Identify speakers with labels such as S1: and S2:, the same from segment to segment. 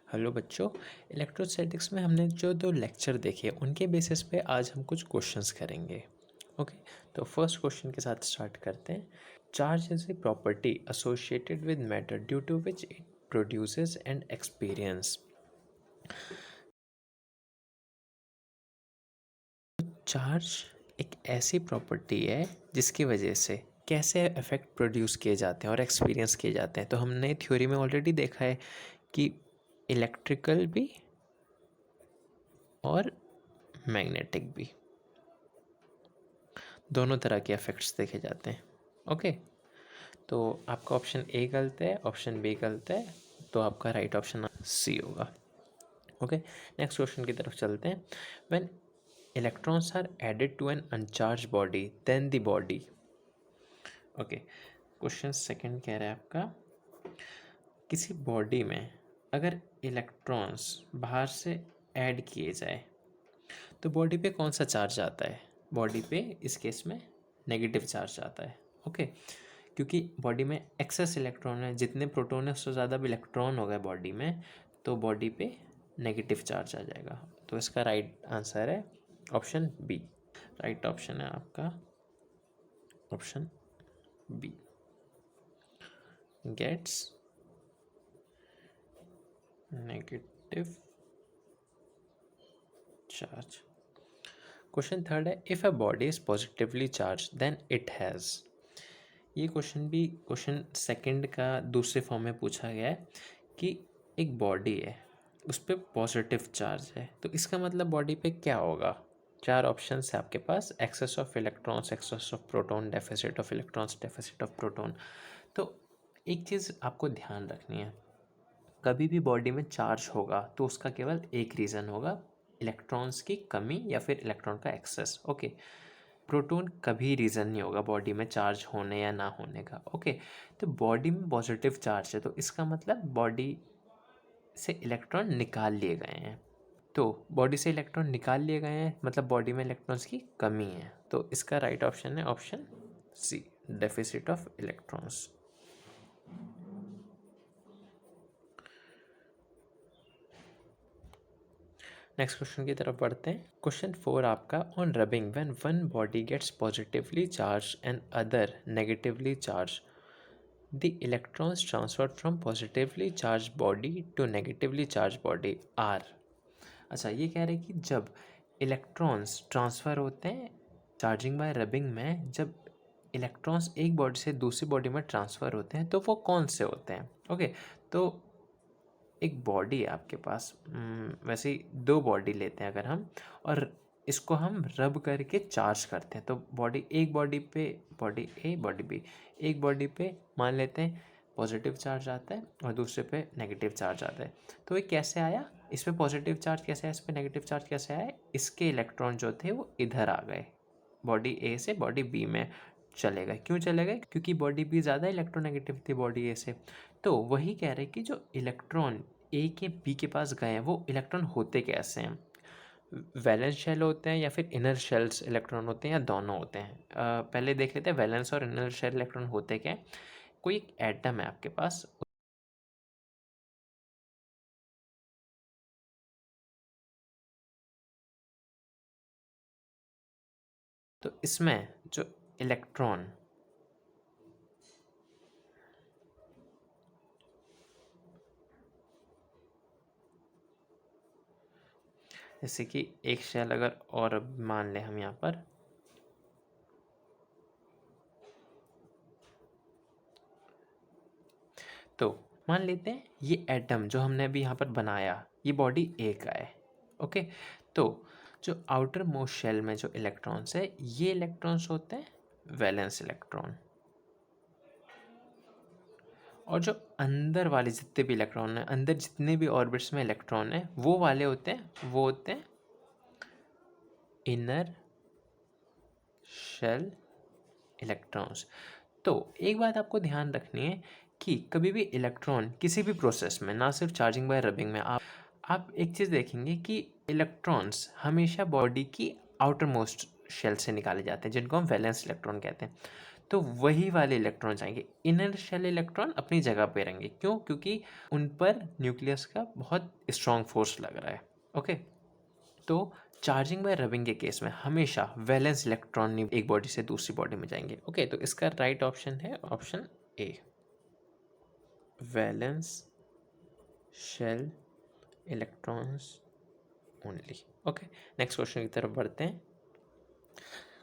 S1: Hello बच्चों। Electrostatics में हमने जो दो लेक्चर देखे उनके बेसिस पे आज हम कुछ क्वेश्चंस करेंगे। ओके, तो फर्स्ट क्वेश्चन के साथ स्टार्ट करते हैं। Charge is a property associated with matter due to which it produces and experience. Charge एक ऐसी प्रॉपर्टी है जिसकी वजह से कैसे इफेक्ट प्रोड्यूस किए जाते हैं और एक्सपीरियंस किए जाते हैं। तो हमने थ्योरी में ऑलरेडी देखा है कि इलेक्ट्रिकल भी और मैग्नेटिक भी, दोनों तरह के इफेक्ट्स देखे जाते हैं। ओके, तो आपका ऑप्शन ए गलत है, ऑप्शन बी गलत है, तो आपका राइट ऑप्शन सी होगा। ओके, नेक्स्ट क्वेश्चन की तरफ चलते हैं। When electrons are added to an uncharged body then the body. Okay, question second कह रहा है आपका, किसी बॉडी में अगर इलेक्ट्रॉन्स बाहर से ऐड किए जाए तो बॉडी पे कौन सा चार्ज आता है? बॉडी पे इस केस में नेगेटिव चार्ज आता है। ओके, क्योंकि बॉडी में एक्सेस इलेक्ट्रॉन है, जितने प्रोटॉन है उससे ज़्यादा भी इलेक्ट्रॉन होगा बॉडी में, तो बॉडी पे नेगेटिव चार्ज आ जाएगा। तो इसका राइट आंसर है ऑप्शन बी। राइट ऑप्शन है आपका option B, gets negative charge. Question third है, if a body is positively charged then it has. ये क्वेश्चन भी क्वेश्चन सेकंड का दूसरे फॉर्म में पूछा गया है कि एक बॉडी है उस पर पॉजिटिव चार्ज है, तो इसका मतलब बॉडी पे क्या होगा? चार ऑप्शन है आपके पास, excess of electrons, excess of proton, deficit of electrons, deficit of proton. तो एक चीज़ आपको ध्यान रखनी है, कभी भी बॉडी में चार्ज होगा तो उसका केवल एक रीज़न होगा, इलेक्ट्रॉन्स की कमी या फिर इलेक्ट्रॉन का एक्सेस। ओके, प्रोटॉन कभी रीज़न नहीं होगा बॉडी में चार्ज होने या ना होने का। ओके, तो बॉडी में पॉजिटिव चार्ज है तो इसका मतलब बॉडी से इलेक्ट्रॉन निकाल लिए गए हैं। तो बॉडी से इलेक्ट्रॉन निकाल लिए गए हैं मतलब बॉडी में इलेक्ट्रॉन्स की कमी है। तो इसका राइट ऑप्शन है option C, deficit of electrons. Next question की तरफ बढ़ते हैं। क्वेश्चन 4 आपका, on rubbing when one body gets positively charged and other negatively charged the electrons transferred from positively charged body to negatively charged body are. अच्छा, ये कह रहे हैं कि जब इलेक्ट्रॉन्स ट्रांसफ़र होते हैं चार्जिंग बाय रबिंग में, जब इलेक्ट्रॉन्स एक बॉडी से दूसरी बॉडी में ट्रांसफ़र होते हैं तो वो कौन से होते हैं? ओके, तो एक बॉडी है आपके पास, वैसे ही दो बॉडी लेते हैं अगर हम, और इसको हम रब करके चार्ज करते हैं तो बॉडी, एक बॉडी पे बॉडी ए बॉडी बी, एक बॉडी पे मान लेते हैं पॉजिटिव चार्ज आता है और दूसरे पे नेगेटिव चार्ज आता है। तो ये कैसे आया? इस पे पॉजिटिव चार्ज कैसे आया, इस पे नेगेटिव चार्ज कैसे आया? इसके इलेक्ट्रॉन जो थे वो इधर आ गए, बॉडी ए से बॉडी बी में चले गए। क्यों चले गए? क्योंकि बॉडी बी ज़्यादा इलेक्ट्रोनेगेटिव थी बॉडी ए से। तो वही कह रहे कि जो इलेक्ट्रॉन ए के बी के पास गए हैं वो इलेक्ट्रॉन होते कैसे हैं? वैलेंस शेल होते हैं या फिर इनर शेल्स इलेक्ट्रॉन होते हैं या दोनों होते हैं? पहले देख लेते हैं वैलेंस और इनर शेल इलेक्ट्रॉन होते क्या हैं। कोई एक एटम है आपके पास, तो इसमें जो इलेक्ट्रॉन जैसे कि एक शेल अगर और मान लें हम यहाँ पर, तो मान लेते हैं ये एटम जो हमने अभी यहाँ पर बनाया ये बॉडी ए का है। ओके, तो जो आउटर मोस्ट शेल में जो इलेक्ट्रॉन्स है ये इलेक्ट्रॉन्स होते हैं वैलेंस इलेक्ट्रॉन, और जो अंदर वाले जितने भी इलेक्ट्रॉन हैं, अंदर जितने भी ऑर्बिट्स में इलेक्ट्रॉन हैं वो वाले होते हैं, वो होते हैं इनर शेल इलेक्ट्रॉन्स। तो एक बात आपको ध्यान रखनी है कि कभी भी इलेक्ट्रॉन किसी भी प्रोसेस में, ना सिर्फ चार्जिंग बाय रबिंग में, आप एक चीज़ देखेंगे कि इलेक्ट्रॉन्स हमेशा बॉडी की आउटर मोस्ट शेल से निकाले जाते हैं जिनको हम वैलेंस इलेक्ट्रॉन कहते हैं। तो वही वाले इलेक्ट्रॉन जाएंगे, इनर शेल इलेक्ट्रॉन अपनी जगह पे रहेंगे। क्यों? क्योंकि उन पर न्यूक्लियस का बहुत स्ट्रॉन्ग फोर्स लग रहा है। ओके, तो चार्जिंग बाय रबिंग के केस में हमेशा वैलेंस इलेक्ट्रॉन एक बॉडी से दूसरी बॉडी में जाएंगे। ओके, तो इसका राइट ऑप्शन है option A, valence shell electrons only. Okay, next question की तरफ बढ़ते हैं।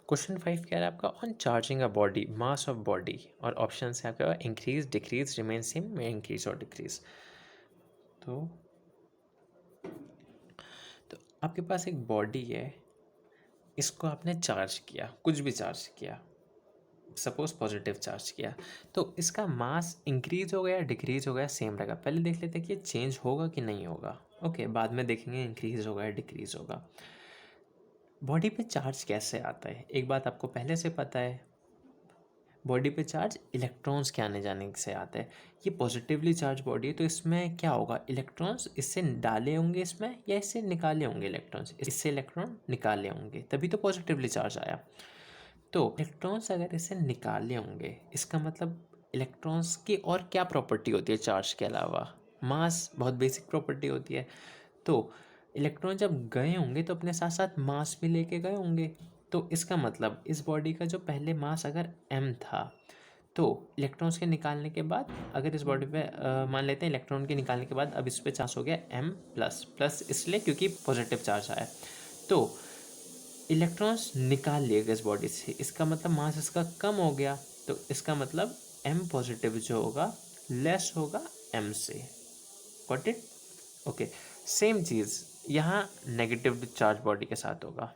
S1: क्वेश्चन 5 क्या है आपका? On charging a body, mass of body, और ऑप्शन है आपका इंक्रीज, डिक्रीज, रिमेन सेम, या इंक्रीज और डिक्रीज। तो आपके पास एक बॉडी है, इसको आपने चार्ज किया, कुछ भी चार्ज किया, सपोज पॉजिटिव चार्ज किया, तो इसका मास इंक्रीज हो गया, डिक्रीज हो गया, सेम रहेगा। पहले देख लेते हैं कि ये चेंज होगा कि नहीं होगा। ओके, बाद में देखेंगे इंक्रीज होगा या डिक्रीज होगा। बॉडी पे चार्ज कैसे आता है? एक बात आपको पहले से पता है, बॉडी पे चार्ज इलेक्ट्रॉन्स के आने जाने से आता है। ये पॉजिटिवली चार्ज बॉडी है, तो इसमें क्या होगा, इलेक्ट्रॉन्स इससे डाले होंगे इसमें, या इससे निकाले होंगे इलेक्ट्रॉन्स, इससे इलेक्ट्रॉन निकाले होंगे, तभी तो पॉजिटिवली चार्ज आया। तो इलेक्ट्रॉन्स अगर इसे निकाले होंगे, इसका मतलब इलेक्ट्रॉन्स की और क्या प्रॉपर्टी होती है चार्ज के अलावा? मास, बहुत बेसिक प्रॉपर्टी होती है। तो इलेक्ट्रॉन जब गए होंगे तो अपने साथ साथ मास भी लेके गए होंगे। तो इसका मतलब इस बॉडी का जो पहले मास अगर m था, तो इलेक्ट्रॉन्स के निकालने के बाद अगर इस बॉडी पे मान लेते हैं इलेक्ट्रॉन के निकालने के बाद अब इस पे चार्ज हो गया m प्लस, प्लस इसलिए क्योंकि पॉजिटिव चार्ज आया। तो इलेक्ट्रॉन्स निकाल लिए गए इस बॉडी से, इसका मतलब मास इसका कम हो गया। तो इसका मतलब m पॉजिटिव जो होगा लेस होगा m से। Got it? ओके, सेम चीज़ यहाँ नेगेटिव चार्ज बॉडी के साथ होगा।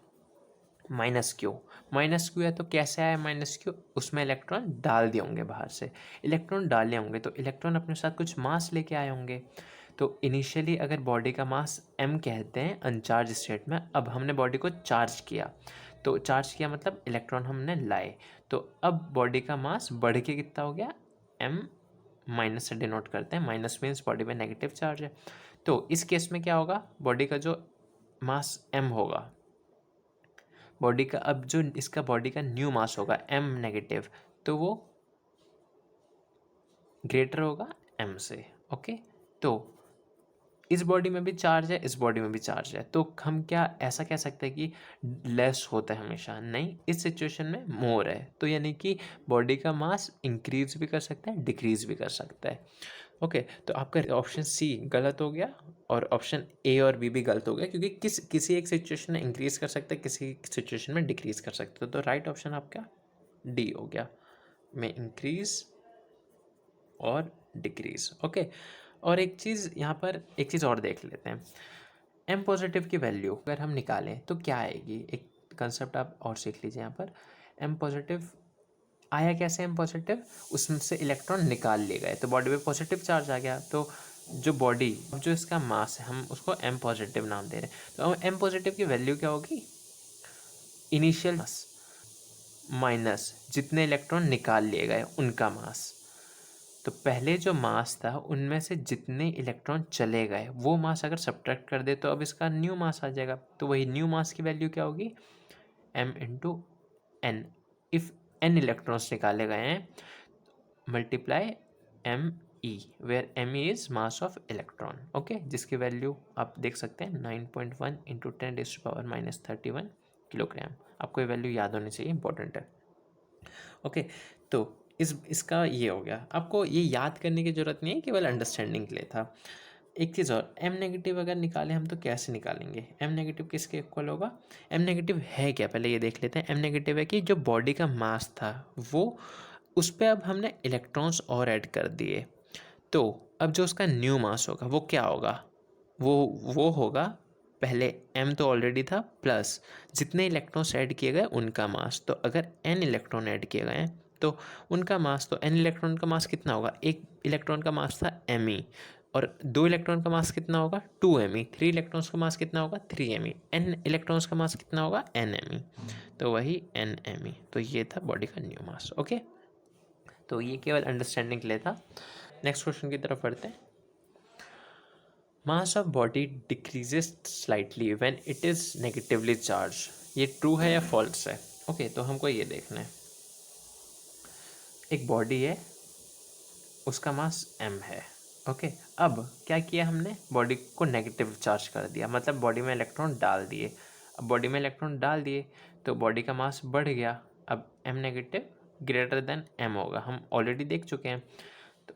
S1: माइनस क्यू, माइनस क्यू है तो कैसे आया माइनस क्यू? उसमें इलेक्ट्रॉन डाल दिए होंगे बाहर से, इलेक्ट्रॉन डाले होंगे तो इलेक्ट्रॉन अपने साथ कुछ मास लेके आए होंगे। तो इनिशियली अगर बॉडी का मास m कहते हैं अनचार्ज स्टेट में, अब हमने बॉडी को चार्ज किया, तो चार्ज किया मतलब इलेक्ट्रॉन हमने लाए, तो अब बॉडी का मास बढ़ के कितना हो गया, m माइनस से डिनोट करते हैं, माइनस मीन्स बॉडी में नेगेटिव चार्ज है। तो इस केस में क्या होगा, बॉडी का जो मास m होगा, बॉडी का अब जो इसका बॉडी का न्यू मास होगा m नेगेटिव, तो वो ग्रेटर होगा m से। ओके, तो इस बॉडी में भी चार्ज है, इस बॉडी में भी चार्ज है, तो हम क्या ऐसा कह सकते हैं कि लेस होता है हमेशा? नहीं, इस सिचुएशन में मोर है। तो यानी कि बॉडी का मास इंक्रीज भी कर सकता है, डिक्रीज भी कर सकता है। ओके, तो आपका ऑप्शन सी गलत हो गया और ऑप्शन ए और बी भी गलत हो गया, क्योंकि किसी एक सिचुएशन में इंक्रीज कर सकता है, किसी सिचुएशन में डिक्रीज कर सकते हो। तो राइट ऑप्शन आपका डी हो गया, में इंक्रीज और डिक्रीज। ओके, और एक चीज़ यहाँ पर, एक चीज़ और देख लेते हैं। एम पॉजिटिव की वैल्यू अगर हम निकालें तो क्या आएगी, एक कंसेप्ट आप और सीख लीजिए यहाँ पर। एम पॉजिटिव आया कैसे? एम पॉजिटिव, उसमें से इलेक्ट्रॉन निकाल लिए गए तो बॉडी पे पॉजिटिव चार्ज आ गया। तो जो बॉडी, जो इसका मास है, हम उसको एम पॉजिटिव नाम दे रहे हैं। तो एम पॉजिटिव की वैल्यू क्या होगी, इनिशियल मास माइनस जितने इलेक्ट्रॉन निकाल लिए गए उनका मास। तो पहले जो मास था उनमें से जितने इलेक्ट्रॉन चले गए वो मास अगर सब्ट्रैक्ट कर दे तो अब इसका न्यू मास आ जाएगा। तो वही न्यू मास की वैल्यू क्या होगी, m into N. If n electrons निकाले गए हैं, multiply m e, where m e is mass of electron. Okay, जिसकी वैल्यू आप देख सकते हैं 9.1 इंटू 10⁻³ किलोग्राम। आपको ये वैल्यू याद होनी चाहिए, इंपॉर्टेंट है। ओके, तो इसका ये हो गया। आपको ये याद करने की ज़रूरत नहीं है, केवल अंडरस्टैंडिंग के लिए था। एक चीज़ और, m नेगेटिव अगर निकालें हम तो कैसे निकालेंगे? m नेगेटिव किसके इक्वल होगा? m नेगेटिव है क्या, पहले ये देख लेते हैं। m नेगेटिव है कि जो बॉडी का मास था वो, उस पर अब हमने इलेक्ट्रॉन्स और ऐड कर दिए, तो अब जो उसका न्यू मास होगा वो क्या होगा, वो होगा, पहले m तो ऑलरेडी था प्लस जितने इलेक्ट्रॉन्स ऐड किए गए उनका मास। तो अगर n इलेक्ट्रॉन ऐड किए गए हैं तो उनका मास, तो n इलेक्ट्रॉन का मास कितना होगा, एक इलेक्ट्रॉन का मास था me, और 2 इलेक्ट्रॉन का मास कितना होगा 2me, 3 इलेक्ट्रॉन्स का मास कितना होगा 3me, n इलेक्ट्रॉन्स का मास कितना होगा nme, तो वही nme। तो ये था बॉडी का न्यू मास। ओके, तो ये केवल अंडरस्टैंडिंग के लिए था। नेक्स्ट क्वेश्चन की तरफ बढ़ते हैं। मास of body decreases slightly when it is negatively charge, ये ट्रू है या फॉल्स है? ओके, तो हमको ये देखना है। एक बॉडी है, उसका मास m है। ओके, अब क्या किया हमने, बॉडी को नेगेटिव चार्ज कर दिया, मतलब बॉडी में इलेक्ट्रॉन डाल दिए। अब बॉडी में इलेक्ट्रॉन डाल दिए तो बॉडी का मास बढ़ गया। अब m negative greater than m होगा, हम ऑलरेडी देख चुके हैं। तो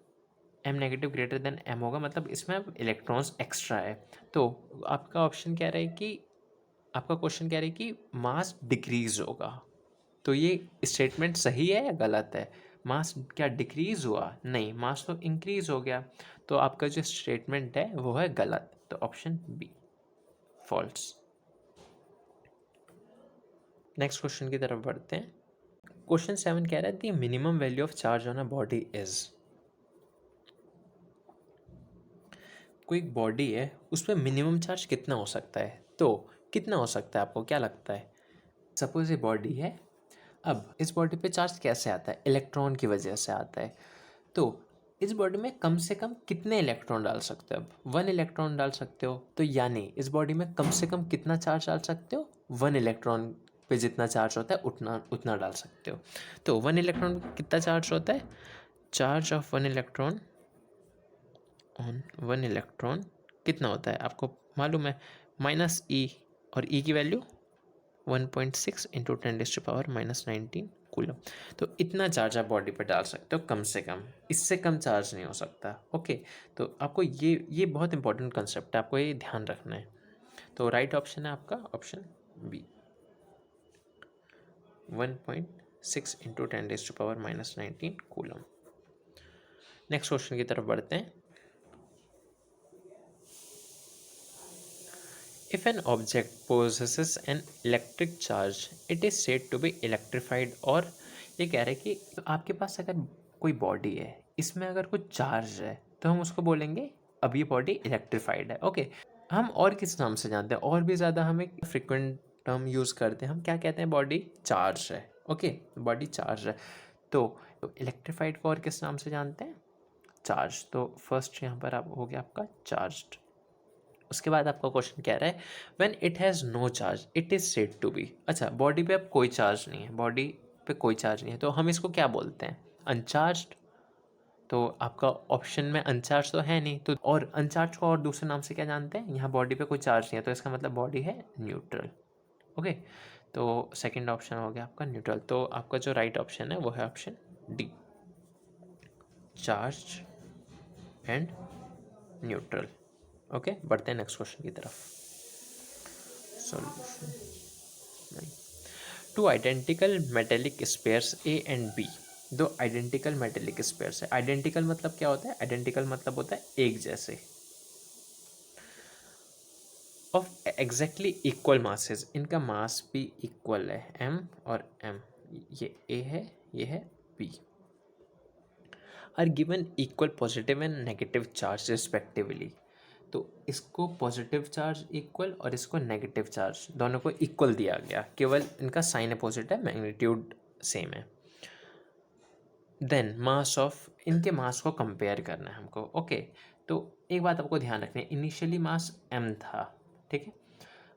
S1: m negative greater than m होगा, मतलब इसमें अब इलेक्ट्रॉन्स एक्स्ट्रा है। तो आपका ऑप्शन कह रहा है कि, आपका क्वेश्चन कह रहा है कि मास डिक्रीज होगा। तो ये स्टेटमेंट सही है या गलत है? मास क्या डिक्रीज हुआ? नहीं, मास तो इंक्रीज हो गया। तो आपका जो स्टेटमेंट है वो है गलत, तो option B false. Next question की तरफ बढ़ते हैं। क्वेश्चन 7 कह रहा है the minimum value of charge on a body is. कोई बॉडी है, उस पर मिनिमम चार्ज कितना हो सकता है? तो कितना हो सकता है, आपको क्या लगता है? सपोज ये बॉडी है, अब इस बॉडी पे चार्ज कैसे आता है? इलेक्ट्रॉन की वजह से आता है। तो इस बॉडी में कम से कम कितने इलेक्ट्रॉन डाल सकते हो? अब 1 इलेक्ट्रॉन डाल सकते हो, तो यानी इस बॉडी में कम से कम कितना चार्ज डाल सकते हो? 1 इलेक्ट्रॉन पे जितना चार्ज होता है उतना उतना डाल सकते हो। तो 1 इलेक्ट्रॉन पे कितना चार्ज होता है? Charge of 1 electron on 1 electron कितना होता है आपको मालूम है? -e, और e की वैल्यू 1.6 इंटू 10⁻⁻19 कूलम। तो इतना चार्ज आप बॉडी पर डाल सकते हो कम से कम, इससे कम चार्ज नहीं हो सकता। ओके, तो आपको ये बहुत इंपॉर्टेंट कंसेप्ट है, आपको ये ध्यान रखना है। तो राइट ऑप्शन है आपका option B, 1.6 into 10⁻⁻19 coulomb. Next question की तरफ बढ़ते हैं। If an object possesses an electric charge, it is said to be electrified। और ये कह रहे हैं कि आपके पास अगर कोई बॉडी है, इसमें अगर कुछ चार्ज है, तो हम उसको बोलेंगे अब ये बॉडी इलेक्ट्रिफाइड है। ओके, हम और किस नाम से जानते हैं? और भी ज़्यादा हम एक फ्रिक्वेंट टर्म यूज़ करते हैं, हम क्या कहते हैं? बॉडी चार्ज है। ओके, बॉडी चार्ज है। तो इलेक्ट्रिफाइड को और किस नाम से जानते हैं? चार्ज। तो फर्स्ट यहाँ पर आप हो गया आपका चार्ज्ड। उसके बाद आपका क्वेश्चन कह रहा है when it has no charge it is said to be. अच्छा, बॉडी पे अब कोई चार्ज नहीं है, बॉडी पे कोई चार्ज नहीं है, तो हम इसको क्या बोलते हैं? अनचार्ज्ड। तो आपका ऑप्शन में अनचार्ज तो है नहीं, तो और अनचार्ज को और दूसरे नाम से क्या जानते हैं? यहाँ बॉडी पे कोई चार्ज नहीं है, तो इसका मतलब बॉडी है न्यूट्रल। ओके, तो सेकेंड ऑप्शन हो गया आपका न्यूट्रल। तो आपका जो राइट ऑप्शन है वो है option D, charge and neutral. Okay, बढ़ते हैं नेक्स्ट क्वेश्चन की तरफ। सॉल्यूशन नहीं, two identical metallic spheres A and B. दो आइडेंटिकल मेटेलिक स्पेयर्स है। आइडेंटिकल मतलब क्या होता है? आइडेंटिकल मतलब होता है एक जैसे, ऑफ एग्जैक्टली इक्वल मासेस, इनका मास भी इक्वल है, m और m, ये a है, ये है b, are given equal positive and negative charge respectively. तो इसको पॉजिटिव चार्ज इक्वल और इसको नेगेटिव चार्ज, दोनों को इक्वल दिया गया, केवल इनका साइन अपोजिट है, मैग्नीट्यूड सेम है। देन मास ऑफ, इनके मास को कंपेयर करना है हमको। ओके, तो एक बात आपको ध्यान रखनी है, इनिशियली मास m था, ठीक है।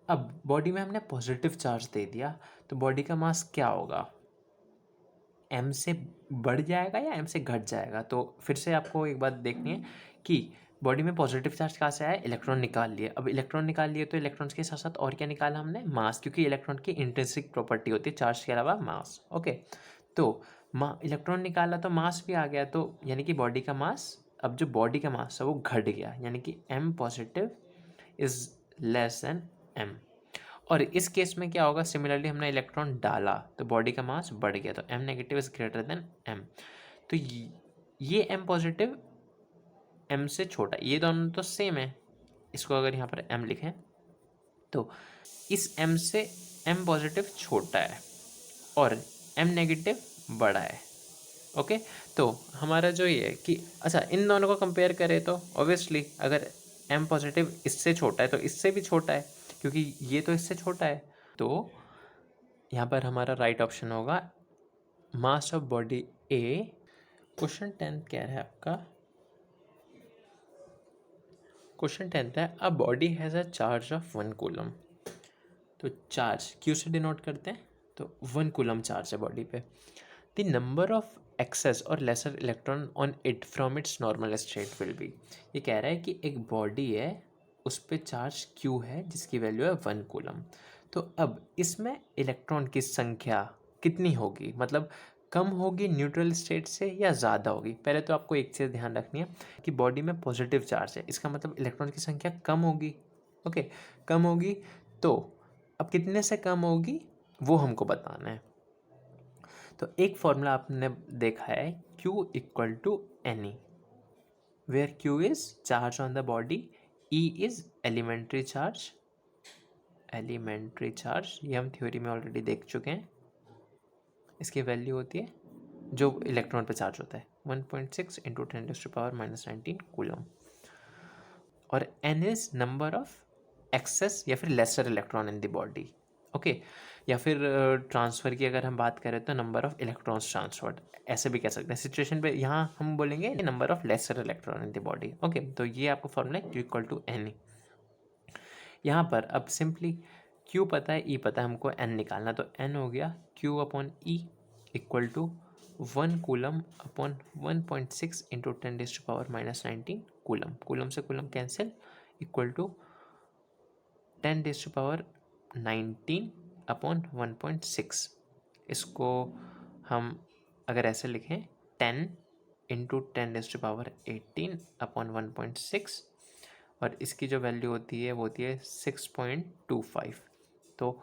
S1: अब बॉडी में हमने पॉजिटिव चार्ज दे दिया, तो बॉडी का मास क्या होगा? m से बढ़ जाएगा या m से घट जाएगा? तो फिर से आपको एक बात देखनी है कि बॉडी में पॉजिटिव चार्ज कहाँ से आया? इलेक्ट्रॉन निकाल लिए। अब इलेक्ट्रॉन निकाल लिए तो इलेक्ट्रॉन्स के साथ साथ और क्या निकाला हमने? मास, क्योंकि इलेक्ट्रॉन की इंट्रिंसिक प्रॉपर्टी होती है चार्ज के अलावा मास। ओके, तो इलेक्ट्रॉन निकाला तो मास भी आ गया, तो यानी कि बॉडी का मास, अब जो बॉडी का मास है वो घट गया, यानी कि m positive is less than m। और इस केस में क्या होगा? सिमिलरली हमने इलेक्ट्रॉन डाला तो बॉडी का मास बढ़ गया, तो m negative is greater than m। तो ये m पॉजिटिव m से छोटा, ये दोनों तो सेम है, इसको अगर यहाँ पर m लिखें तो इस m से m पॉजिटिव छोटा है और m नेगेटिव बड़ा है। ओके, तो हमारा जो ये है कि अच्छा, इन दोनों को कंपेयर करें तो ऑब्वियसली अगर m पॉजिटिव इससे छोटा है तो इससे भी छोटा है, क्योंकि ये तो इससे छोटा है। तो यहाँ पर हमारा राइट ऑप्शन होगा मास ऑफ बॉडी A। क्वेश्चन 10 कह रहा है आपका, क्वेश्चन 10 है a body has a charge of 1 coulomb. तो चार्ज Q से डिनोट करते हैं, तो 1 कूलम चार्ज है बॉडी पे। The number of excess or lesser electron on it from its normal state will be। ये कह रहा है कि एक बॉडी है, उस पे चार्ज Q है जिसकी वैल्यू है 1 कूलम। तो अब इसमें इलेक्ट्रॉन की संख्या कितनी होगी, मतलब कम होगी न्यूट्रल स्टेट से या ज़्यादा होगी। पहले तो आपको एक चीज़ ध्यान रखनी है कि बॉडी में पॉजिटिव चार्ज है, इसका मतलब इलेक्ट्रॉन की संख्या कम होगी। ओके, कम होगी। तो अब कितने से कम होगी वो हमको बताना है। तो एक फॉर्मूला आपने देखा है, Q equal to NE, where Q is charge on the body, E is elementary charge. Elementary charge ये हम थ्योरी में ऑलरेडी देख चुके हैं। इसकी वैल्यू होती है जो इलेक्ट्रॉन पे चार्ज होता है 1.6 इंटू 10⁻⁻19 कूलम। और N is number of excess या फिर lesser electron in the body. Okay, या फिर ट्रांसफ़र की अगर हम बात करें तो नंबर ऑफ इलेक्ट्रॉन्स ट्रांसफर्ड, ऐसे भी कह सकते हैं। सिचुएशन पे यहाँ हम बोलेंगे number of lesser electron in the body. Okay, तो ये आपको फॉर्मूला है Q इक्वल टू N। यहाँ पर अब सिंपली Q पता है, E पता है, हमको N निकालना। तो N हो गया Q upon E equal to 1 coulomb upon 1.6 into 10⁻⁻19 coulomb. Coulomb से coulomb cancel, equal to 10⁻19 upon 1.6। इसको हम अगर ऐसे लिखें 10 इंटू 10⁻18 अपॉन 1.6, और इसकी जो वैल्यू होती है वो होती है 6.25। तो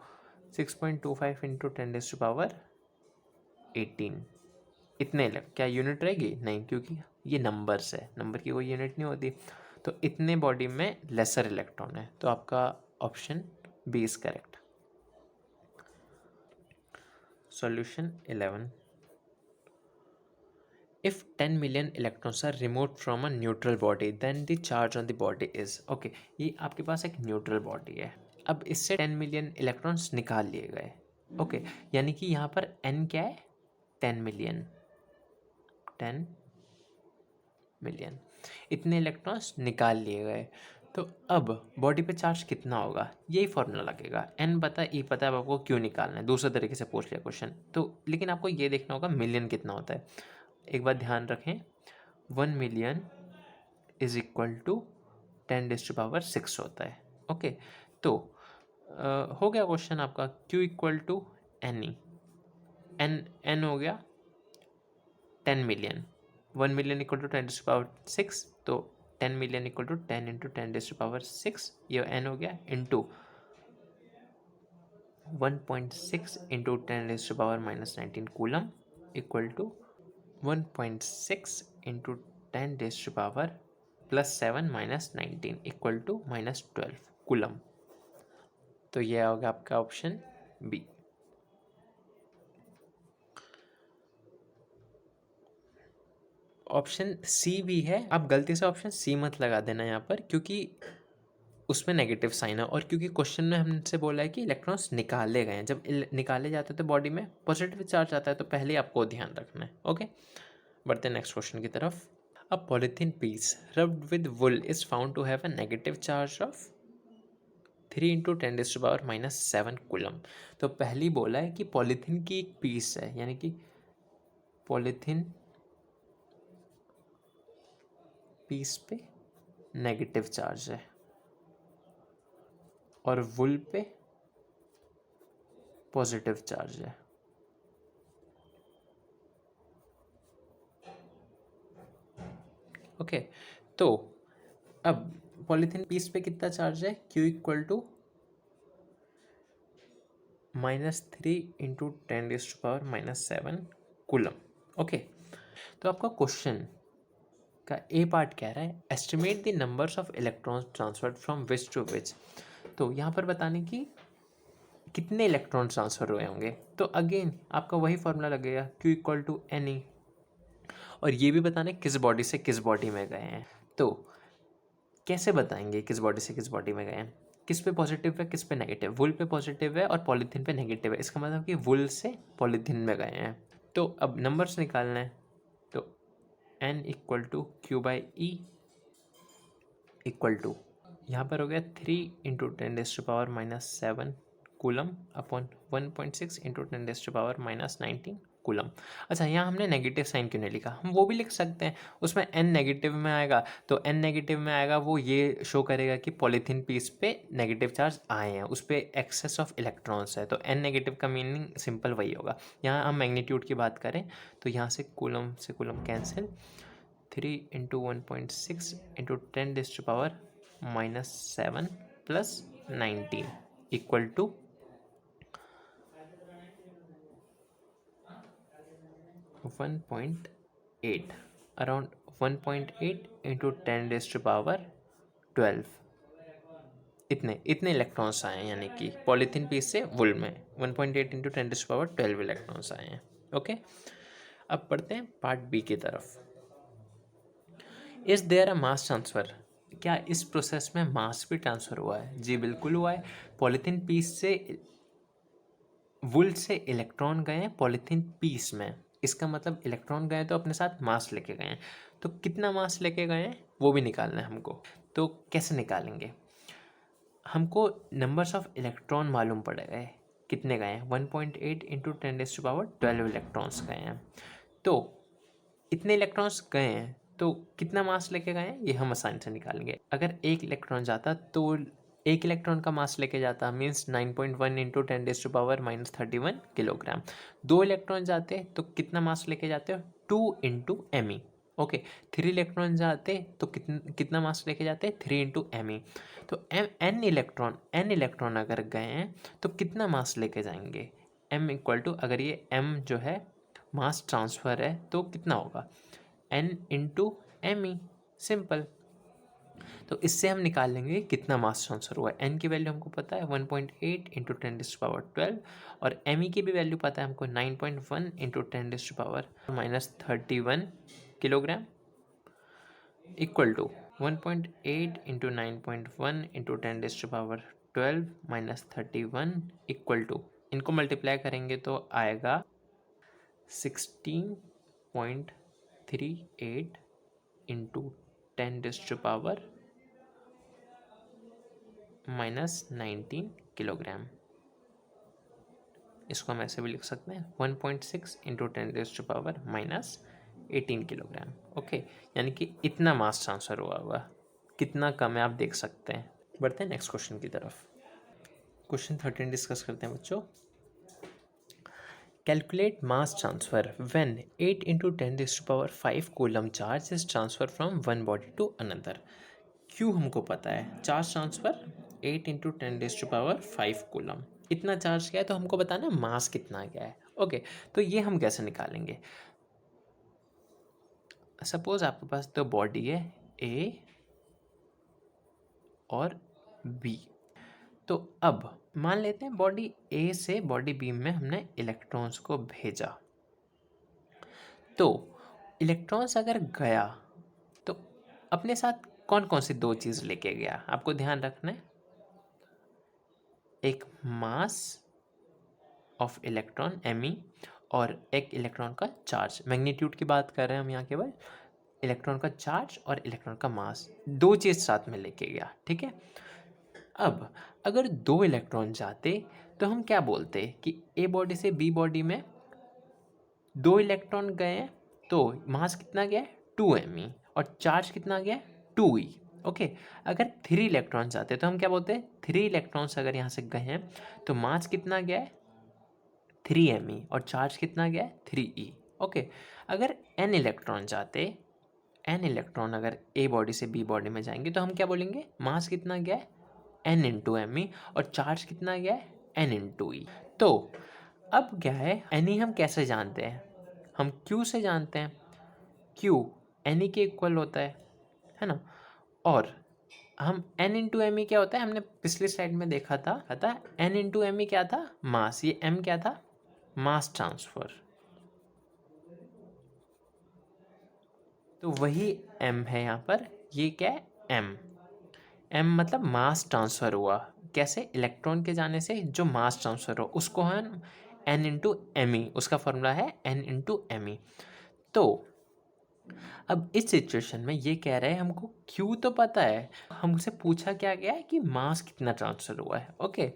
S1: 6.25 इंटू 10⁻18 इतने क्या यूनिट रहेगी? नहीं, क्योंकि ये नंबर्स है, नंबर की कोई यूनिट नहीं होती। तो इतने बॉडी में लेसर इलेक्ट्रॉन है, तो आपका option B is correct. Solution 11। If 10 million electrons are removed from a neutral body, then the charge on the body is। Okay, ये आपके पास एक न्यूट्रल बॉडी है। अब इससे 10 मिलियन इलेक्ट्रॉन्स निकाल लिए गए। ओके, यानी कि यहाँ पर n क्या है? 10 मिलियन। 10 मिलियन इतने इलेक्ट्रॉन्स निकाल लिए गए। तो अब बॉडी पे चार्ज कितना होगा, यही फॉर्मूला लगेगा। n पता है, E पता है, अब आपको क्यों निकालना है। दूसरे तरीके से पूछ लिया क्वेश्चन तो, लेकिन आपको ये देखना होगा मिलियन कितना होता है। एक बात ध्यान रखें, 1 मिलियन इज इक्वल टू 10⁻6 होता है। ओके, तो हो गया क्वेश्चन आपका। Q equal to NE, n हो गया 10 मिलियन। 1 मिलियन इक्वल टू 10⁻6, तो 10 मिलियन इक्वल टू 10 इंटू 10⁻6, ये n हो गया, into 1.6 into 10⁻⁻19 coulomb equal to 1.6 into 10⁻+7 -19 equal to -12 coulomb. तो यह होगा आपका ऑप्शन बी। ऑप्शन सी भी है, आप गलती से ऑप्शन सी मत लगा देना यहाँ पर, क्योंकि उसमें नेगेटिव साइन है, और क्योंकि क्वेश्चन में हमसे बोला है कि इलेक्ट्रॉन्स निकाले गए हैं। जब निकाले जाते हैं तो बॉडी में पॉजिटिव चार्ज आता है, तो पहले आपको ध्यान रखना है। ओके, बढ़ते हैं नेक्स्ट क्वेश्चन की तरफ। A polythene piece rubbed with wool is found to have a negative charge of 3 into 10⁻⁻7 coulomb. तो पहली बोला है कि पॉलीथीन की एक पीस है, यानी कि पॉलीथीन पीस पे नेगेटिव चार्ज है और वुल पे पॉजिटिव चार्ज है। ओके, तो अब पॉलीथीन पीस पे कितना चार्ज है? Q equal to -3 into 10⁻⁻7 coulomb. Okay, तो आपका क्वेश्चन का ए पार्ट कह रहा है estimate the numbers of electrons transferred from which to which. तो यहाँ पर बताने की कितने इलेक्ट्रॉन ट्रांसफर हुए होंगे। तो अगेन आपका वही फॉर्मूला लगेगा, Q इक्वल टू NE, और ये भी बताना है किस बॉडी से किस बॉडी में गए हैं। तो कैसे बताएंगे किस बॉडी से किस बॉडी में गए हैं? किस पे पॉजिटिव है, किस पे नेगेटिव? वुल पे पॉजिटिव है और पॉलीथीन पे नेगेटिव है, इसका मतलब कि वुल से पॉलीथीन में गए हैं। तो अब नंबर्स निकालना है, तो N equal to Q/E equal to, यहाँ पर हो गया 3 into 10⁻⁻7 coulomb upon 1.6 into 10⁻⁻19 coulomb. अच्छा, यहाँ हमने नेगेटिव साइन क्यों नहीं लिखा, हम वो भी लिख सकते हैं, उसमें n नेगेटिव में आएगा तो n नेगेटिव में आएगा वो ये शो करेगा कि पॉलीथीन पीस पे नेगेटिव चार्ज आए हैं, उस पर एक्सेस ऑफ इलेक्ट्रॉन्स है, तो n नेगेटिव का मीनिंग सिंपल वही होगा। यहाँ हम मैग्नीट्यूड की बात करें तो यहाँ से coulomb cancel, 3 into 1.6 into 10⁻⁻7 plus 19 equal to 1.8, around 1.8 into 10⁻12, इतने इलेक्ट्रॉन्स आए हैं, यानी कि पॉलीथीन पीस से वुल में 1.8 इंटू 10⁻12 इलेक्ट्रॉन्स आए हैं। ओके, अब पढ़ते हैं पार्ट बी की तरफ। Is there a mass transfer, क्या इस प्रोसेस में मास भी ट्रांसफर हुआ है? जी बिल्कुल हुआ है। पॉलीथीन पीस से वुल से इलेक्ट्रॉन गए हैं पॉलीथीन पीस में, इसका मतलब इलेक्ट्रॉन गए तो अपने साथ मास लेके गए हैं, तो कितना मास लेके गए हैं वो भी निकालना है हमको। तो कैसे निकालेंगे, हमको नंबर्स ऑफ इलेक्ट्रॉन मालूम पड़ गए, कितने गए हैं 1.8 इंटू 10⁻12 इलेक्ट्रॉन्स गए हैं, तो इतने इलेक्ट्रॉन्स गए हैं तो कितना मास लेके गए हैं ये हम आसानी से निकालेंगे। अगर एक इलेक्ट्रॉन जाता तो एक इलेक्ट्रॉन का मास लेके जाता मीन्स 9.1 इंटू 10⁻⁻31 किलोग्राम। दो इलेक्ट्रॉन जाते तो कितना मास लेके जाते हो 2 into M E. Okay, 3 electron जाते तो कितना मास लेके जाते 3 इंटू एम ई। तो एन इलेक्ट्रॉन अगर गए हैं तो कितना मास लेके जाएंगे, एम इक्वल टू, अगर ये एम जो है मास ट्रांसफ़र है तो कितना होगा N into M E, simple. तो इससे हम निकाल लेंगे कितना मास ट्रांसफर हुआ है। एन की वैल्यू हमको पता है 1.8 इंटू 10⁻12 और एम ई की भी वैल्यू पता है हमको 9.1 into 10⁻⁻31 kilogram equal to 1.8 into 9.1 into 10⁻12 minus 31 equal to, इनको मल्टीप्लाई करेंगे तो आएगा 16.38 इंटू 10⁻⁻19 किलोग्राम। इसको हम ऐसे भी लिख सकते हैं 1.6 इंटू 10⁻⁻18 किलोग्राम। ओके, यानी कि इतना मास ट्रांसफर हुआ होगा, कितना कम है आप देख सकते हैं। बढ़ते हैं नेक्स्ट क्वेश्चन की तरफ। क्वेश्चन 13 डिस्कस करते हैं बच्चों। Calculate mass transfer when 8 into 10⁵ coulomb charge is transferred from one body to another। Q हमको पता है, चार्ज ट्रांसफ़र 8 इंटू 10⁵ कूलम, इतना चार्ज गया है तो हमको बताना है मास कितना गया है। ओके, तो ये हम कैसे निकालेंगे, सपोज आपके पास दो बॉडी है ए और बी, तो अब मान लेते हैं बॉडी ए से बॉडी बी में हमने इलेक्ट्रॉन्स को भेजा, तो इलेक्ट्रॉन्स अगर गया तो अपने साथ कौन कौन सी दो चीज़ लेके गया, आपको ध्यान रखना है। एक mass of electron M E और एक इलेक्ट्रॉन का चार्ज, मैग्नीट्यूड की बात कर रहे हैं हम यहाँ केवल, इलेक्ट्रॉन का चार्ज और इलेक्ट्रॉन का मास, दो चीज़ साथ में लेके गया, ठीक है। अब अगर दो इलेक्ट्रॉन जाते तो हम क्या बोलते कि ए बॉडी से बी बॉडी में दो इलेक्ट्रॉन गए हैं तो मास कितना गया है 2 me और चार्ज कितना गया है 2e। ओके, अगर 3 इलेक्ट्रॉन जाते तो हम क्या बोलते हैं 3 इलेक्ट्रॉन्स अगर यहाँ से गए हैं तो मास कितना गया है 3 me और चार्ज कितना गया है 3e। ओके, अगर n इलेक्ट्रॉन जाते, n इलेक्ट्रॉन अगर ए बॉडी से बी बॉडी में जाएंगे तो हम क्या बोलेंगे मास कितना गया है n इंटू एम ई और चार्ज कितना गया है n इंटू ई। तो अब क्या है एन ई हम कैसे जानते हैं, हम क्यू से जानते हैं, क्यू एन ई के इक्वल होता है ना। और हम n इंटू एम ई क्या होता है, हमने पिछली स्लाइड में देखा था n इंटू एम ई क्या था मास, ये m क्या था मास ट्रांसफर, तो वही m है यहाँ पर, ये क्या है m मतलब मास ट्रांसफ़र हुआ, कैसे इलेक्ट्रॉन के जाने से जो मास ट्रांसफ़र हो उसको हम n इंटू एम ई, उसका फॉर्मूला है n इंटू एम ई। तो अब इस सिचुएशन में ये कह रहे हैं हमको Q तो पता है, हमसे पूछा क्या गया है कि मास कितना ट्रांसफ़र हुआ है। ओके,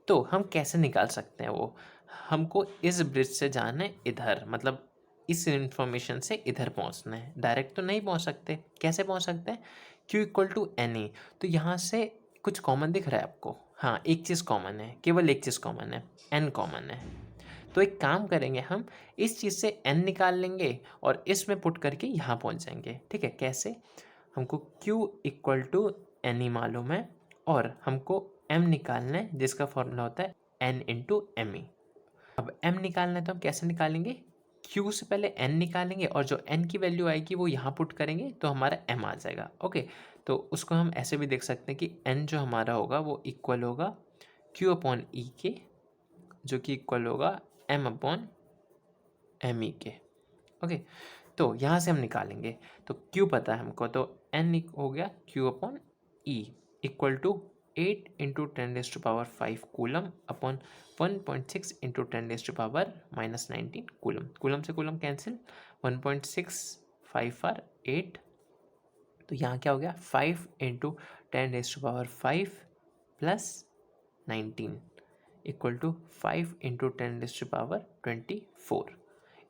S1: तो हम कैसे निकाल सकते हैं वो, हमको इस ब्रिज से जाना है इधर, मतलब इस इंफॉर्मेशन से इधर पहुंचना है। डायरेक्ट तो नहीं पहुंच सकते, कैसे पहुंच सकते हैं? Q equal to N E. तो यहाँ से कुछ कॉमन दिख रहा है आपको? हाँ, एक चीज़ कॉमन है, केवल एक चीज़ कॉमन है, एन कॉमन है। तो एक काम करेंगे, हम इस चीज़ से एन निकाल लेंगे और इसमें पुट करके यहाँ पहुँच जाएंगे। ठीक है, कैसे? हमको Q equal to N E मालूम है और हमको M निकालना है, जिसका फॉर्मूला होता है N इंटू एम ई। अब M निकालना है तो हम कैसे निकालेंगे? Q से पहले N निकालेंगे और जो N की वैल्यू आएगी वो यहाँ पुट करेंगे तो हमारा M आ जाएगा। ओके, तो उसको हम ऐसे भी देख सकते हैं कि N जो हमारा होगा वो इक्वल होगा Q अपॉन E के, जो कि इक्वल होगा M अपॉन एम ई के। ओके, तो यहाँ से हम निकालेंगे, तो Q पता है हमको, तो N हो गया Q upon E equal to 8 into 10⁻5 coulomb upon 1.6 into 10⁻−19 coulomb. Coulomb से कूलम कैंसिल, 1.6 5 आर 8, तो यहाँ क्या हो गया 5 into 10⁻5 plus 19 equal to 5 into 10⁻24।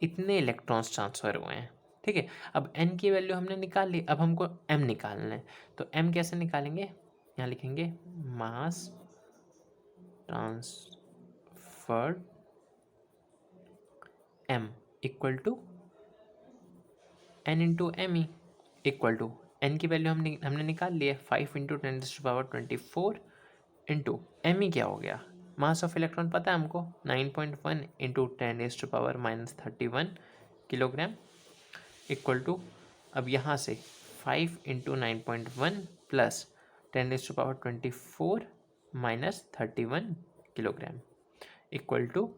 S1: इतने इलेक्ट्रॉन्स ट्रांसफ़र हुए हैं। ठीक है, अब n की वैल्यू हमने निकाल ली, अब हमको m निकालना है। तो m कैसे निकालेंगे? यहाँ लिखेंगे mass transferred m equal to n into M E equal to n की वैल्यू हमने निकाल ली है 5 इंटू 10⁻24 इंटू एम ई क्या हो गया? मास ऑफ इलेक्ट्रॉन पता है हमको 9.1 इंटू 10⁻31 किलोग्राम इक्वल टू, अब यहाँ से 5 into 9.1 plus 10⁻24 -31 kilogram equal to,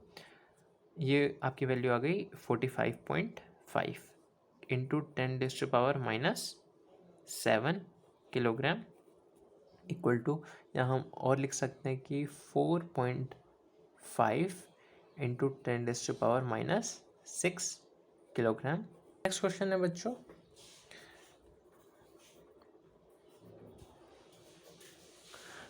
S1: ये आपकी वैल्यू आ गई 45.5 इंटू 10⁻⁻7 किलोग्राम इक्वल टू, यहाँ हम और लिख सकते हैं कि 4.5 इंटू 10⁻⁻6 किलोग्राम। नेक्स्ट क्वेश्चन है बच्चों,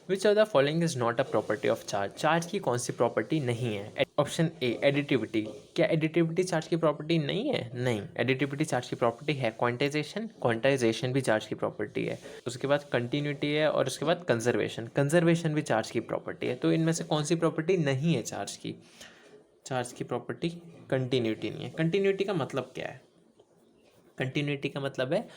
S1: which of the following is not a property of charge? Charge की कौन सी प्रॉपर्टी नहीं है? ऑप्शन ए एडिटिविटी। क्या एडिटिविटी चार्ज की प्रॉपर्टी नहीं है? नहीं, एडिटिविटी चार्ज की प्रॉपर्टी है। क्वांटाइजेशन, क्वांटाइजेशन भी चार्ज की प्रॉपर्टी है। उसके बाद कंटिन्यूटी है और उसके बाद कंजर्वेशन, कंजर्वेशन भी चार्ज की प्रॉपर्टी है। तो इनमें से कौन सी प्रॉपर्टी नहीं है चार्ज की? चार्ज की प्रॉपर्टी कंटिन्यूटी नहीं है। कंटिन्यूटी का मतलब क्या है? कंटिन्यूटी का मतलब है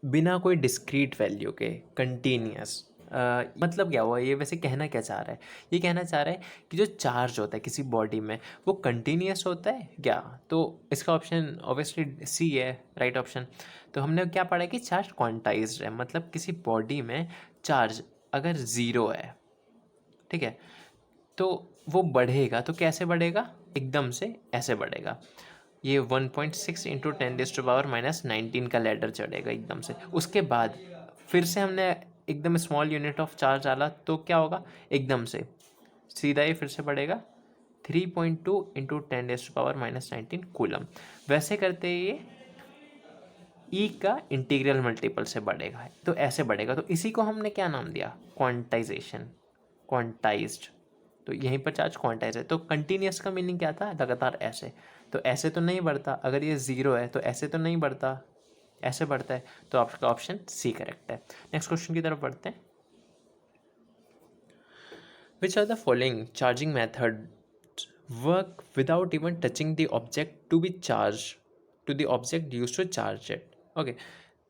S1: बिना कोई डिस्क्रीट वैल्यू के कंटिन्यूस। मतलब क्या हुआ, ये वैसे कहना क्या चाह रहा है? ये कहना चाह रहा है कि जो चार्ज होता है किसी बॉडी में वो कंटिन्यूस होता है क्या? तो इसका ऑप्शन ऑब्वियसली सी है, राइट ऑप्शन। तो हमने क्या पढ़ा है कि चार्ज क्वांटाइज्ड है, मतलब किसी बॉडी में चार्ज अगर ज़ीरो है, ठीक है, तो वो बढ़ेगा। तो कैसे बढ़ेगा? एकदम से ऐसे बढ़ेगा। ये 1.6 इंटू 10⁻⁻19 का लैडर चढ़ेगा एकदम से। उसके बाद फिर से हमने एकदम स्मॉल यूनिट ऑफ चार्ज डाला तो क्या होगा? एकदम से सीधा ही फिर से बढ़ेगा 3.2 इंटू 10⁻⁻19 कूलम। वैसे करते ये ई का इंटीग्रल मल्टीपल से बढ़ेगा, तो ऐसे बढ़ेगा। तो इसी को हमने क्या नाम दिया? Quantization, quantized. तो यहीं पर चार्ज क्वांटाइज है। तो कंटिन्यूस का मीनिंग क्या था? लगातार ऐसे। तो ऐसे तो नहीं बढ़ता, अगर ये ज़ीरो है तो ऐसे तो नहीं बढ़ता, ऐसे बढ़ता है। तो आपका ऑप्शन सी करेक्ट है। नेक्स्ट क्वेश्चन की तरफ बढ़ते हैं। Which are the following charging method work without even touching the object to be charge to the object use to charge it? Okay,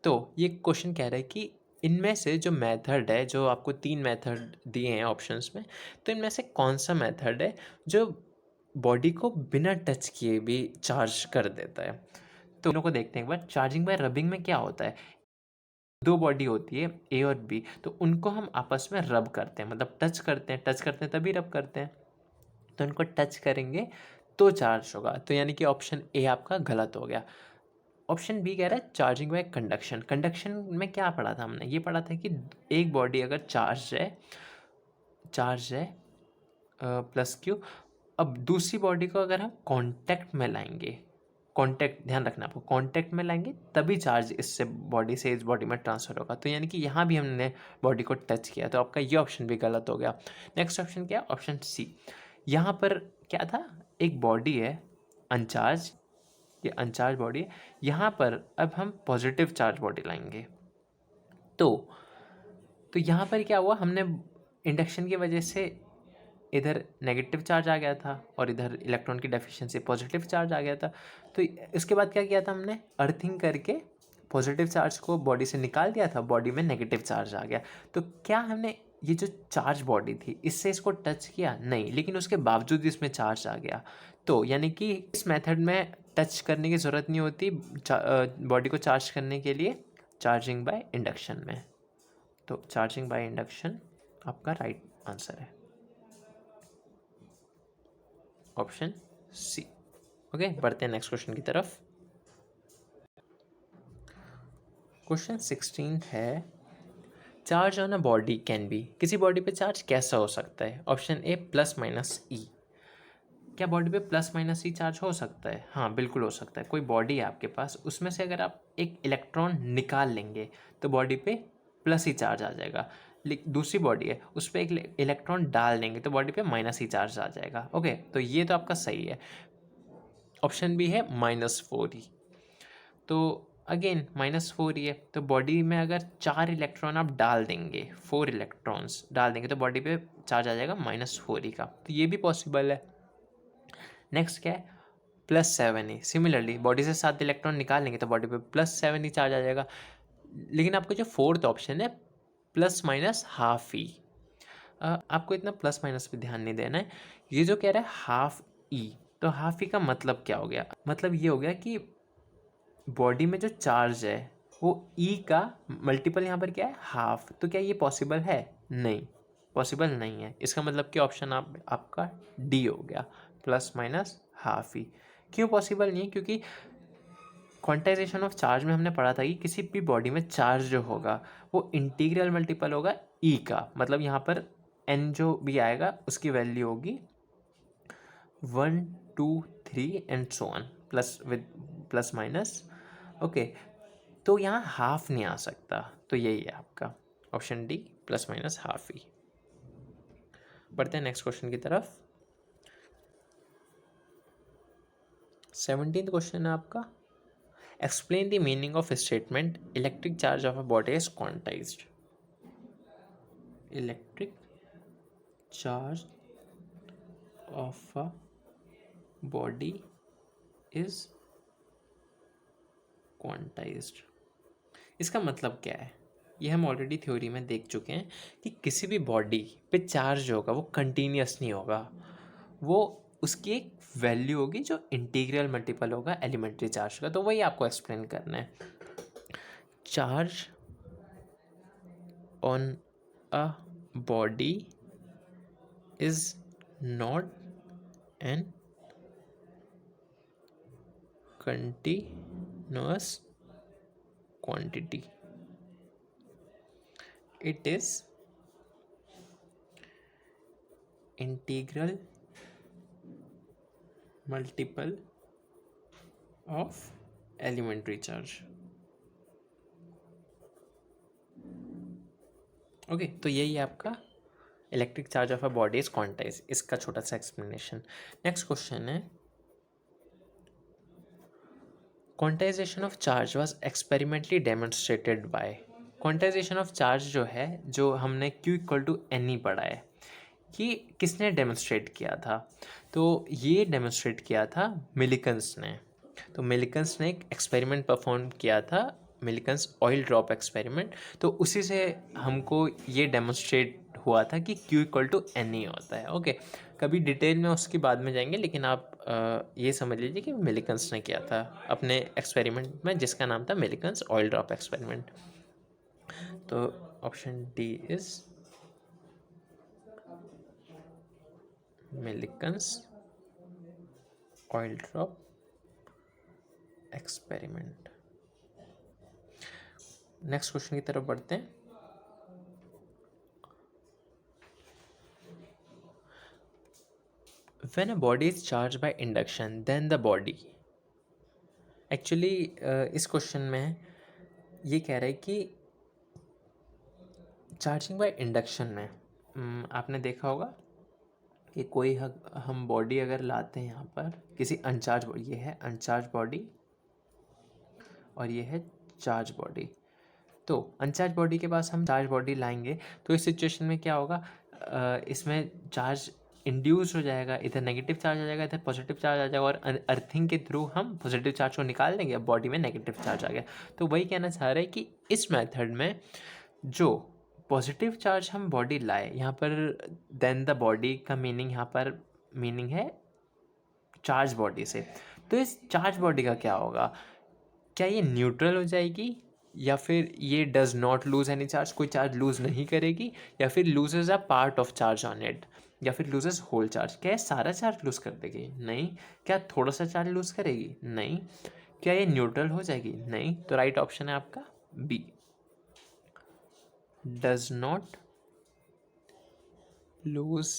S1: तो ये क्वेश्चन कह रहा है कि इनमें से जो मेथड है, जो आपको 3 मेथड दिए हैं ऑप्शंस में, तो इनमें से कौन सा मेथड है जो बॉडी को बिना टच किए भी चार्ज कर देता है? तो दोनों को देखते हैं एक बार। चार्जिंग बाय रबिंग में क्या होता है? दो बॉडी होती है ए और बी, तो उनको हम आपस में रब करते हैं, मतलब टच करते हैं। टच करते हैं तभी रब करते हैं, तो इनको टच करेंगे तो चार्ज होगा। तो यानी कि ऑप्शन ए आपका गलत हो गया। ऑप्शन बी कह रहा है चार्जिंग बाय कंडक्शन। कंडक्शन में क्या पढ़ा था हमने? ये पढ़ा था कि एक बॉडी अगर चार्ज है प्लस क्यू, अब दूसरी बॉडी को अगर हम कांटेक्ट में लाएंगे, कांटेक्ट ध्यान रखना आपको, कांटेक्ट में लाएंगे तभी चार्ज इससे बॉडी से इस बॉडी में ट्रांसफर होगा। तो यानी कि यहाँ भी हमने बॉडी को टच किया, तो आपका ये ऑप्शन भी गलत हो गया। नेक्स्ट ऑप्शन क्या? Option C. यहाँ पर क्या था? एक बॉडी है अनचार्ज, ये अनचार्ज बॉडी है, यहाँ पर अब हम पॉजिटिव चार्ज बॉडी लाएंगे तो यहाँ पर क्या हुआ, हमने इंडक्शन की वजह से इधर नेगेटिव चार्ज आ गया था और इधर इलेक्ट्रॉन की डेफिशिएंसी पॉजिटिव चार्ज आ गया था। तो इसके बाद क्या किया था हमने, अर्थिंग करके पॉजिटिव चार्ज को बॉडी से निकाल दिया था, बॉडी में नेगेटिव चार्ज आ गया। तो क्या हमने ये जो चार्ज बॉडी थी इससे इसको टच किया? नहीं, लेकिन उसके बावजूद इसमें चार्ज आ गया। तो यानी कि इस मेथड में टच करने की ज़रूरत नहीं होती बॉडी को चार्ज करने के लिए, चार्जिंग बाय इंडक्शन में। तो चार्जिंग बाय इंडक्शन आपका राइट आंसर है, ऑप्शन सी। ओके, बढ़ते हैं नेक्स्ट क्वेश्चन की तरफ। क्वेश्चन 16 है, charge on a body can be, किसी बॉडी पे चार्ज कैसा हो सकता है? ऑप्शन ए प्लस माइनस ई। क्या बॉडी पे प्लस माइनस ई चार्ज हो सकता है? हाँ, बिल्कुल हो सकता है। कोई बॉडी है आपके पास, उसमें से अगर आप एक इलेक्ट्रॉन निकाल लेंगे तो बॉडी पे प्लस ही चार्ज आ जाएगा। दूसरी बॉडी है, उस पर एक इलेक्ट्रॉन डाल देंगे तो बॉडी पे माइनस ही चार्ज आ जाएगा। ओके, तो ये तो आपका सही है, ऑप्शन बी है -4e। तो अगेन -4 ही है, तो बॉडी में अगर 4 इलेक्ट्रॉन आप डाल देंगे, 4 इलेक्ट्रॉन्स डाल देंगे तो बॉडी पे चार्ज आ जाएगा -4e का, तो ये भी पॉसिबल है। नेक्स्ट क्या है, +7e। सिमिलरली बॉडी से 7 इलेक्ट्रॉन निकाल लेंगे तो बॉडी पे +7e चार्ज आ जाएगा। लेकिन आपका जो फोर्थ ऑप्शन है ±12e, आपको इतना प्लस माइनस पे ध्यान नहीं देना है। ये जो कह रहा है हाफ ई, तो हाफ ई का मतलब क्या हो गया? मतलब ये हो गया कि बॉडी में जो चार्ज है वो ई का मल्टीपल यहाँ पर क्या है, हाफ। तो क्या ये पॉसिबल है? नहीं, पॉसिबल नहीं है। इसका मतलब कि ऑप्शन आपका डी हो गया, ±12e। क्यों पॉसिबल नहीं है? क्योंकि क्वांटाइजेशन ऑफ चार्ज में हमने पढ़ा था कि किसी भी बॉडी में चार्ज जो होगा वो इंटीग्रल मल्टीपल होगा ई का। मतलब यहाँ पर एन जो भी आएगा उसकी वैल्यू होगी 1 2 3 and so on, plus with plus minus. Okay, तो यहाँ हाफ नहीं आ सकता, तो यही है आपका ऑप्शन डी, ±12e। बढ़ते हैं नेक्स्ट क्वेश्चन की तरफ। 17th क्वेश्चन है आपका, explain the meaning of statement electric charge of a body is quantized. Electric charge of a body is quantized, इसका मतलब क्या है? ये हम ऑलरेडी थ्योरी में देख चुके हैं कि किसी भी बॉडी पे चार्ज होगा वो कंटिन्यूस नहीं होगा, वो उसकी एक वैल्यू होगी जो इंटीग्रल मल्टीपल होगा एलिमेंट्री चार्ज का। तो वही आपको एक्सप्लेन करना है। Charge on a body is not an continuous quantity, it is integral multiple of elementary charge। Okay, तो यही है आपका electric charge of a body is quantize, इसका छोटा सा एक्सप्लेनेशन। नेक्स्ट क्वेश्चन है, quantization of charge was experimentally demonstrated by. Quantization of charge जो है, जो हमने Q = NE पढ़ा है, ये किसने डेमोन्स्ट्रेट किया था? तो ये डेमोन्स्ट्रेट किया था मिलिकन्स ने। तो मिलिकन्स ने एक एक्सपेरिमेंट परफॉर्म किया था, मिलिकन्स ऑयल ड्रॉप एक्सपेरिमेंट। तो उसी से हमको ये डेमोन्स्ट्रेट हुआ था कि Q = NE होता है। ओके, कभी डिटेल में उसके बाद में जाएंगे, लेकिन आप ये समझ लीजिए कि मिलिकन्स ने किया था अपने एक्सपेरिमेंट में, जिसका नाम था मिलिकन्स ऑयल ड्रॉप एक्सपेरिमेंट। तो option D is Millikan's oil drop experiment. Next question की तरफ बढ़ते हैं। When a body is charged by induction, then the body, actually इस क्वेश्चन में ये कह रहा है कि चार्जिंग बाय इंडक्शन में आपने देखा होगा कि कोई हम बॉडी अगर लाते हैं यहाँ पर किसी अनचार्ज, ये है अनचार्ज बॉडी और ये है चार्ज बॉडी। तो अनचार्ज बॉडी के पास हम चार्ज बॉडी लाएंगे तो इस सिचुएशन में क्या होगा, इसमें चार्ज इंड्यूस हो जाएगा, इधर नेगेटिव चार्ज आ जाएगा, इधर पॉजिटिव चार्ज आ जाएगा और अर्थिंग के थ्रू हम पॉजिटिव चार्ज को निकाल देंगे। अब बॉडी में नेगेटिव चार्ज आ गया। तो वही कहना चाह रहे हैं कि इस मेथड में जो पॉजिटिव चार्ज हम बॉडी लाए यहाँ पर, देन द बॉडी का मीनिंग यहाँ पर मीनिंग है चार्ज बॉडी से। तो इस चार्ज बॉडी का क्या होगा, क्या ये न्यूट्रल हो जाएगी या फिर ये does not lose any charge, कोई चार्ज लूज नहीं करेगी, या फिर loses a part of charge on it, या फिर लूजेज होल चार्ज। क्या ये सारा चार्ज लूज कर देगी? नहीं। क्या थोड़ा सा चार्ज लूज करेगी? नहीं। क्या ये न्यूट्रल हो जाएगी? नहीं। तो राइट ऑप्शन है आपका B, does not lose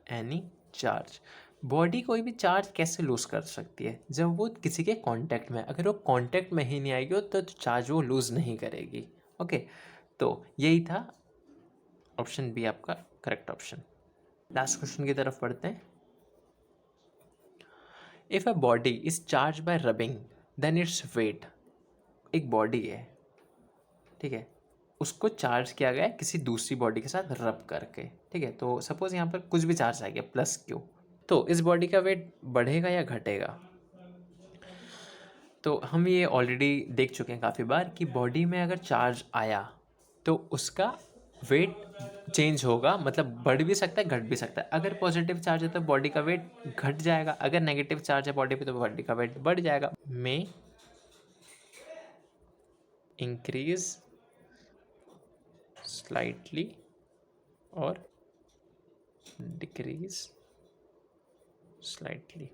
S1: any charge. Body कोई भी चार्ज कैसे लूज कर सकती है? जब वो किसी के कांटेक्ट में, अगर वो कांटेक्ट में ही नहीं आएगी तो चार्ज वो लूज नहीं करेगी। ओके, तो यही था ऑप्शन बी आपका करेक्ट ऑप्शन। लास्ट क्वेश्चन की तरफ बढ़ते हैं। If a body is charge by rubbing then its weight. एक बॉडी है, ठीक है, उसको चार्ज किया गया है किसी दूसरी बॉडी के साथ रब करके, ठीक है। तो सपोज यहाँ पर कुछ भी चार्ज आ गया प्लस क्यू, तो इस बॉडी का वेट बढ़ेगा या घटेगा? तो हम ये ऑलरेडी देख चुके हैं काफ़ी बार कि बॉडी में अगर चार्ज आया तो उसका वेट चेंज होगा, मतलब बढ़ भी सकता है घट भी सकता है। अगर पॉजिटिव चार्ज है तो बॉडी का वेट घट जाएगा, अगर नेगेटिव चार्ज है बॉडी पे तो बॉडी का वेट बढ़ जाएगा। में इंक्रीज स्लाइटली और डिक्रीज स्लाइटली।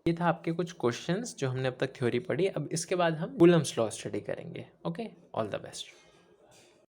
S1: ये था आपके कुछ क्वेश्चंस जो हमने अब तक थ्योरी पढ़ी। अब इसके बाद हम कूलम्स लॉ स्टडी करेंगे। Okay, all the best.